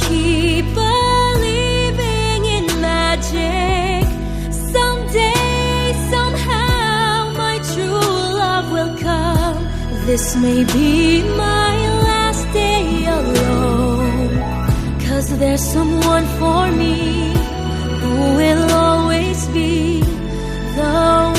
keep believing in magic. Someday, somehow, my true love will come. This may be my last day alone, 'cause there's someone for me who will always be the